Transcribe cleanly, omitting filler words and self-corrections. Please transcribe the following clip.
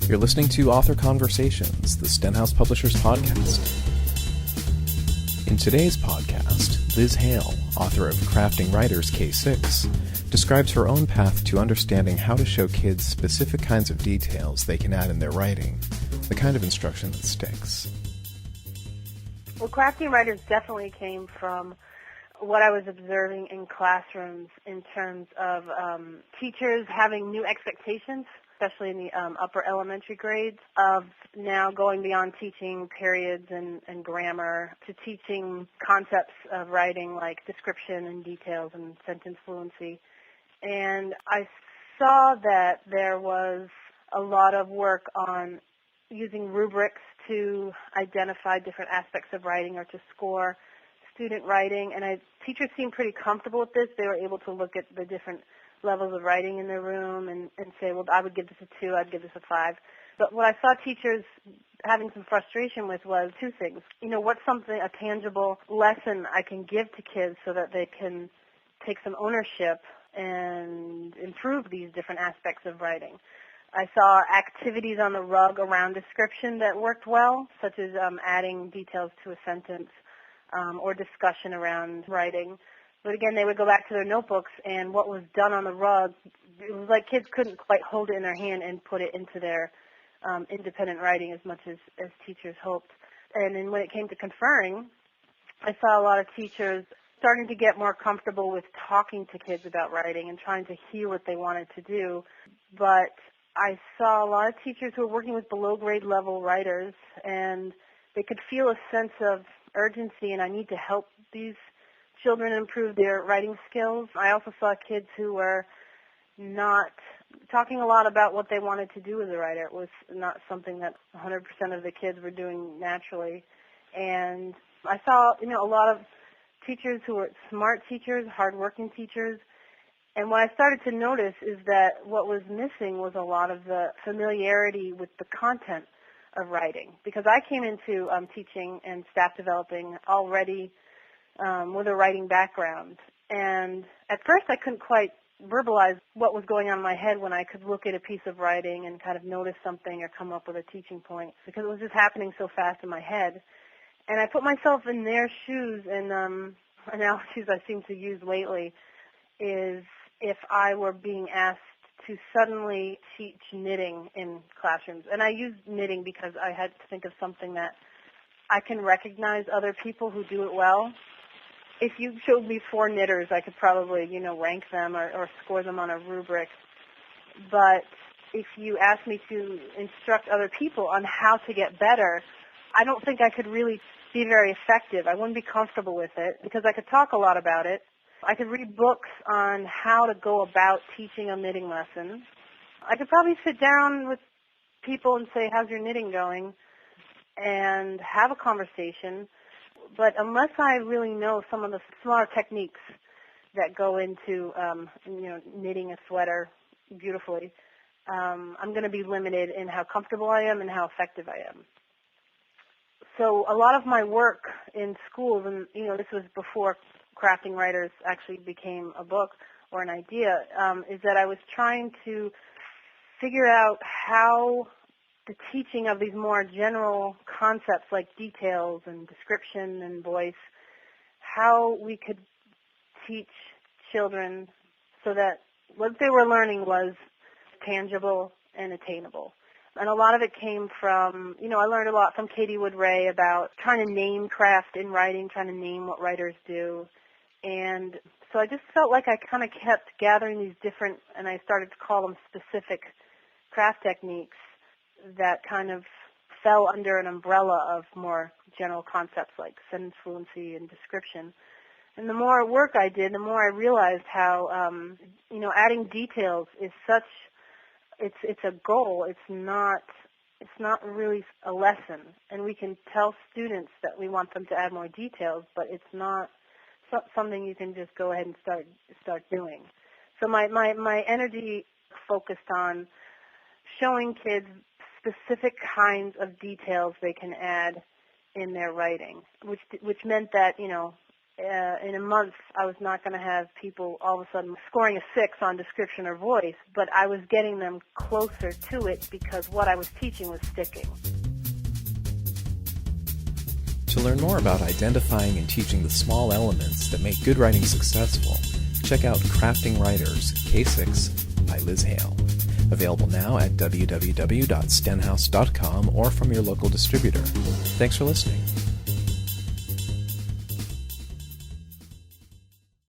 You're listening to Author Conversations, the Stenhouse Publishers podcast. In today's podcast, Liz Hale, author of Crafting Writers K6, describes her own path to understanding how to show kids specific kinds of details they can add in their writing, the kind of instruction that sticks. Well, Crafting Writers definitely came from what I was observing in classrooms in terms of teachers having new expectations, especially in the upper elementary grades, of now going beyond teaching periods and grammar to teaching concepts of writing like description and details and sentence fluency. And I saw that there was a lot of work on using rubrics to identify different aspects of writing or to score student writing. And teachers seemed pretty comfortable with this. They were able to look at the different levels of writing in their room and say, well, I would give this a 2, I'd give this a 5. But what I saw teachers having some frustration with was two things. What's a tangible lesson I can give to kids so that they can take some ownership and improve these different aspects of writing. I saw activities on the rug around description that worked well, such as adding details to a sentence or discussion around writing. But again, they would go back to their notebooks, and what was done on the rug, it was like kids couldn't quite hold it in their hand and put it into their independent writing as much as teachers hoped. And then when it came to conferring, I saw a lot of teachers starting to get more comfortable with talking to kids about writing and trying to hear what they wanted to do. But I saw a lot of teachers who were working with below grade level writers, and they could feel a sense of urgency, and I need to help these children improve their writing skills. I also saw kids who were not talking a lot about what they wanted to do as a writer. It was not something that 100% of the kids were doing naturally. And I saw, a lot of teachers who were smart teachers, hardworking teachers. And what I started to notice is that what was missing was a lot of the familiarity with the content of writing. Because I came into teaching and staff developing already with a writing background. And at first I couldn't quite verbalize what was going on in my head when I could look at a piece of writing and kind of notice something or come up with a teaching point, because it was just happening so fast in my head. And I put myself in their shoes, and analogies I seem to use lately is if I were being asked to suddenly teach knitting in classrooms. And I use knitting because I had to think of something that I can recognize other people who do it well. If you showed me 4 knitters, I could probably, rank them or score them on a rubric. But if you asked me to instruct other people on how to get better, I don't think I could really be very effective. I wouldn't be comfortable with it because I could talk a lot about it. I could read books on how to go about teaching a knitting lesson. I could probably sit down with people and say, how's your knitting going? And have a conversation. But unless I really know some of the smaller techniques that go into, knitting a sweater beautifully, I'm going to be limited in how comfortable I am and how effective I am. So a lot of my work in schools, and, this was before Crafting Writers actually became a book or an idea, is that I was trying to figure out how the teaching of these more general concepts like details and description and voice, how we could teach children so that what they were learning was tangible and attainable. And a lot of it came from, I learned a lot from Katie Wood-Ray about trying to name craft in writing, trying to name what writers do. And so I just felt like I kind of kept gathering these different, and I started to call them specific craft techniques that kind of fell under an umbrella of more general concepts like sentence fluency and description. And the more work I did, the more I realized how, adding details is such, it's a goal. It's not really a lesson. And we can tell students that we want them to add more details, but it's not something you can just go ahead and start doing. So my energy focused on showing kids specific kinds of details they can add in their writing, which meant that, in a month, I was not going to have people all of a sudden scoring a 6 on description or voice, but I was getting them closer to it because what I was teaching was sticking. To learn more about identifying and teaching the small elements that make good writing successful, check out Crafting Writers K6 by Liz Hale. Available now at www.stenhouse.com or from your local distributor. Thanks for listening.